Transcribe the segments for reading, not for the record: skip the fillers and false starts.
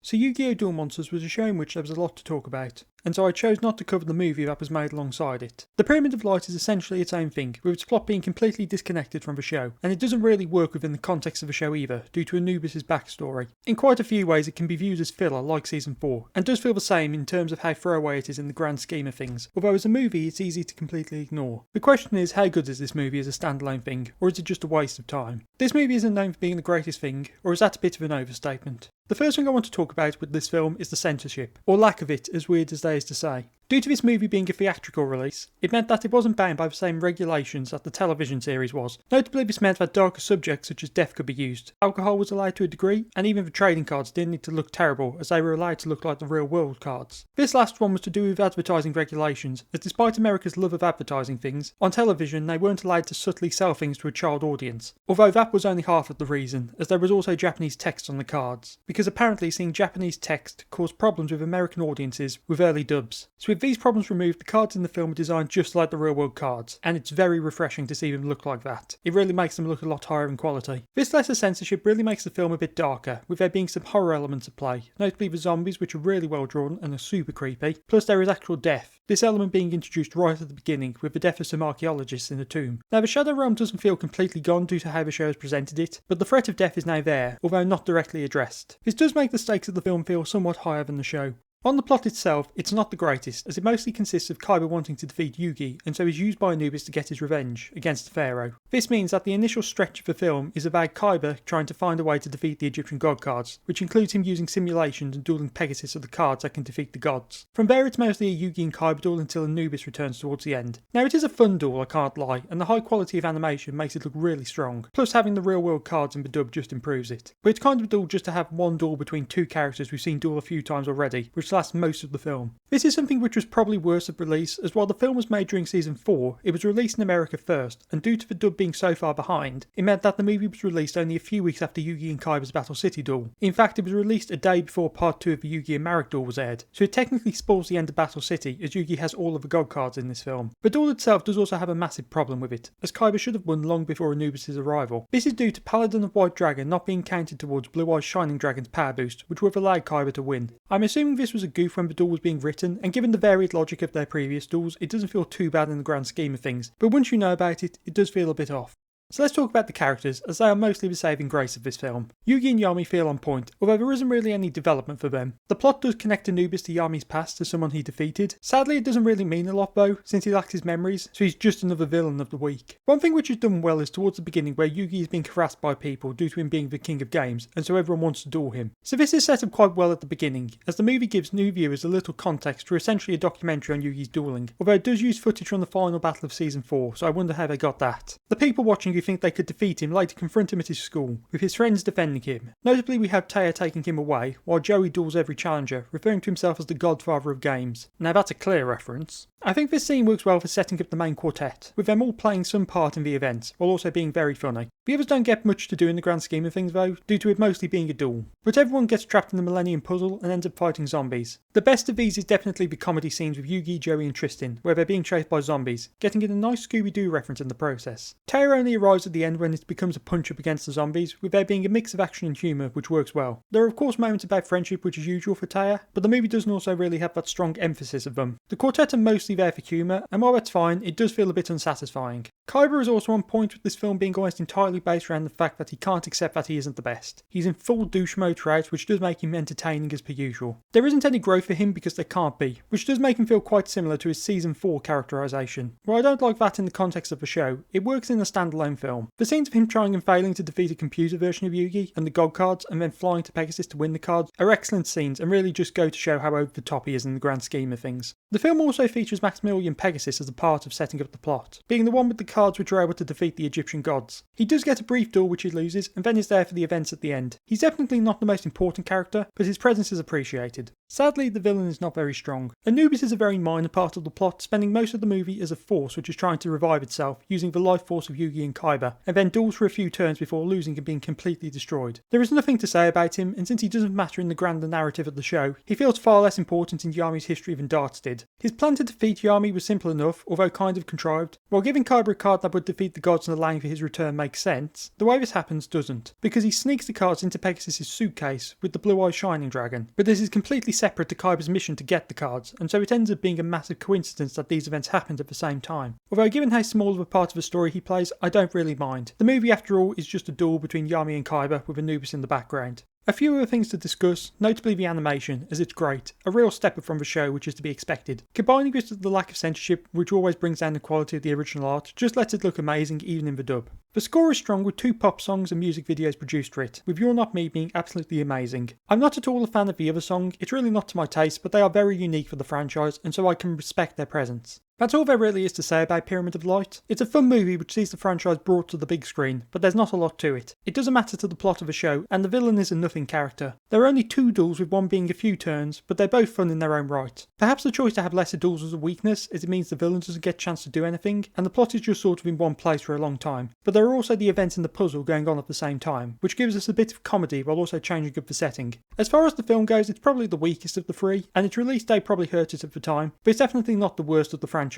So Yu-Gi-Oh! Duel Monsters was a show in which there was a lot to talk about, and so I chose not to cover the movie that was made alongside it. The Pyramid of Light is essentially its own thing, with its plot being completely disconnected from the show, and it doesn't really work within the context of the show either, due to Anubis' backstory. In quite a few ways it can be viewed as filler like Season 4, and does feel the same in terms of how throwaway it is in the grand scheme of things, although as a movie it's easy to completely ignore. The question is, how good is this movie as a standalone thing, or is it just a waste of time? This movie isn't known for being the greatest thing, or is that a bit of an overstatement? The first thing I want to talk about with this film is the censorship, or lack of it, as weird as that is to say. Due to this movie being a theatrical release, it meant that it wasn't bound by the same regulations that the television series was. Notably, this meant that darker subjects such as death could be used, alcohol was allowed to a degree, and even the trading cards didn't need to look terrible as they were allowed to look like the real world cards. This last one was to do with advertising regulations, as despite America's love of advertising things, on television they weren't allowed to subtly sell things to a child audience. Although that was only half of the reason, as there was also Japanese text on the cards, because apparently seeing Japanese text caused problems with American audiences with early dubs. So with these problems removed, the cards in the film are designed just like the real world cards, and it's very refreshing to see them look like that. It really makes them look a lot higher in quality. This lesser censorship really makes the film a bit darker, with there being some horror elements at play, notably the zombies, which are really well drawn and are super creepy, plus there is actual death, this element being introduced right at the beginning with the death of some archaeologists in a tomb. Now the Shadow Realm doesn't feel completely gone due to how the show has presented it, but the threat of death is now there, although not directly addressed. This does make the stakes of the film feel somewhat higher than the show. On the plot itself, it's not the greatest, as it mostly consists of Kaiba wanting to defeat Yugi, and so is used by Anubis to get his revenge against the pharaoh. This means that the initial stretch of the film is about Kaiba trying to find a way to defeat the Egyptian god cards, which includes him using simulations and dueling Pegasus of the cards that can defeat the gods. From there it's mostly a Yugi and Kaiba duel until Anubis returns towards the end. Now it is a fun duel, I can't lie, and the high quality of animation makes it look really strong, plus having the real world cards in the dub just improves it. But it's kind of a duel just to have one duel between two characters we've seen duel a few times already, which lasts most of the film. This is something which was probably worse at release, as while the film was made during Season 4, it was released in America first, and due to the dub being so far behind, it meant that the movie was released only a few weeks after Yugi and Kaiba's Battle City duel. In fact, it was released a day before Part 2 of the Yugi and Marek duel was aired, so it technically spoils the end of Battle City, as Yugi has all of the god cards in this film. The duel itself does also have a massive problem with it, as Kaiba should have won long before Anubis' arrival. This is due to Paladin of White Dragon not being counted towards Blue Eyes Shining Dragon's power boost, which would have allowed Kaiba to win. I'm assuming this was a goof when the duel was being written, and given the varied logic of their previous duels, it doesn't feel too bad in the grand scheme of things, but once you know about it, it does feel a bit off. So let's talk about the characters, as they are mostly the saving grace of this film. Yugi and Yami feel on point, although there isn't really any development for them. The plot does connect Anubis to Yami's past as someone he defeated. Sadly, it doesn't really mean a lot though, since he lacks his memories, so he's just another villain of the week. One thing which is done well is towards the beginning where Yugi is being harassed by people due to him being the king of games, and so everyone wants to duel him. So this is set up quite well at the beginning, as the movie gives new viewers a little context for essentially a documentary on Yugi's dueling, although it does use footage from the final battle of Season 4, so I wonder how they got that. The people watching who think they could defeat him later confront him at his school, with his friends defending him. Notably we have Taya taking him away, while Joey duels every challenger, referring to himself as the godfather of games. Now that's a clear reference. I think this scene works well for setting up the main quartet, with them all playing some part in the event, while also being very funny. The others don't get much to do in the grand scheme of things though, due to it mostly being a duel. But everyone gets trapped in the Millennium Puzzle and ends up fighting zombies. The best of these is definitely the comedy scenes with Yugi, Joey and Tristan, where they're being chased by zombies, getting in a nice Scooby-Doo reference in the process. Taya only arrives at the end when it becomes a punch up against the zombies, with there being a mix of action and humour which works well. There are of course moments about friendship which is usual for Taya, but the movie doesn't also really have that strong emphasis of them. The quartet are mostly there for humour, and while that's fine, it does feel a bit unsatisfying. Kaiba is also on point with this film being almost entirely based around the fact that he can't accept that he isn't the best. He's in full douche mode throughout, which does make him entertaining as per usual. There isn't any growth for him because there can't be, which does make him feel quite similar to his Season 4 characterisation. While I don't like that in the context of the show, it works in a standalone film. The scenes of him trying and failing to defeat a computer version of Yugi and the god cards, and then flying to Pegasus to win the cards, are excellent scenes and really just go to show how over the top he is in the grand scheme of things. The film also features Maximilian Pegasus as a part of setting up the plot, being the one with the cards which are able to defeat the Egyptian gods. He does get a brief duel which he loses, and then is there for the events at the end. He's definitely not the most important character, but his presence is appreciated. Sadly, the villain is not very strong. Anubis is a very minor part of the plot, spending most of the movie as a force which is trying to revive itself using the life force of Yugi and Kaiba, and then duels for a few turns before losing and being completely destroyed. There is nothing to say about him, and since he doesn't matter in the grander narrative of the show, he feels far less important in Yami's history than Darts did. His plan to defeat Yami was simple enough, although kind of contrived. While giving Kaiba a card that would defeat the gods and allowing for his return makes sense, the way this happens doesn't, because he sneaks the cards into Pegasus' suitcase with the blue-eyed shining dragon. But this is completely separate to Kaiba's mission to get the cards, and so it ends up being a massive coincidence that these events happened at the same time. Although given how small of a part of the story he plays, I don't really mind. The movie after all is just a duel between Yami and Kaiba with Anubis in the background. A few other things to discuss, notably the animation, as it's great, a real step up from the show which is to be expected. Combining this with the lack of censorship, which always brings down the quality of the original art, just lets it look amazing even in the dub. The score is strong with 2 pop songs and music videos produced for it, with You're Not Me being absolutely amazing. I'm not at all a fan of the other song, it's really not to my taste, but they are very unique for the franchise, and so I can respect their presence. That's all there really is to say about Pyramid of Light. It's a fun movie which sees the franchise brought to the big screen, but there's not a lot to it. It doesn't matter to the plot of the show, and the villain is a nothing character. There are only 2 duels with one being a few turns, but they're both fun in their own right. Perhaps the choice to have lesser duels was a weakness, as it means the villain doesn't get a chance to do anything, and the plot is just sort of in one place for a long time. But there are also the events in the puzzle going on at the same time, which gives us a bit of comedy while also changing up the setting. As far as the film goes, it's probably the weakest of the 3, and its release date probably hurt it at the time, but it's definitely not the worst of the franchise.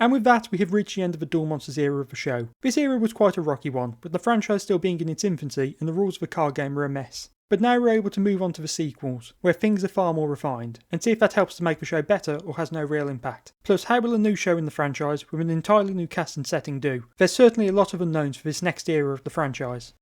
And with that, we have reached the end of the Duel Monsters era of the show. This era was quite a rocky one, with the franchise still being in its infancy and the rules of the card game were a mess. But now we're able to move on to the sequels, where things are far more refined, and see if that helps to make the show better or has no real impact. Plus, how will a new show in the franchise with an entirely new cast and setting do? There's certainly a lot of unknowns for this next era of the franchise.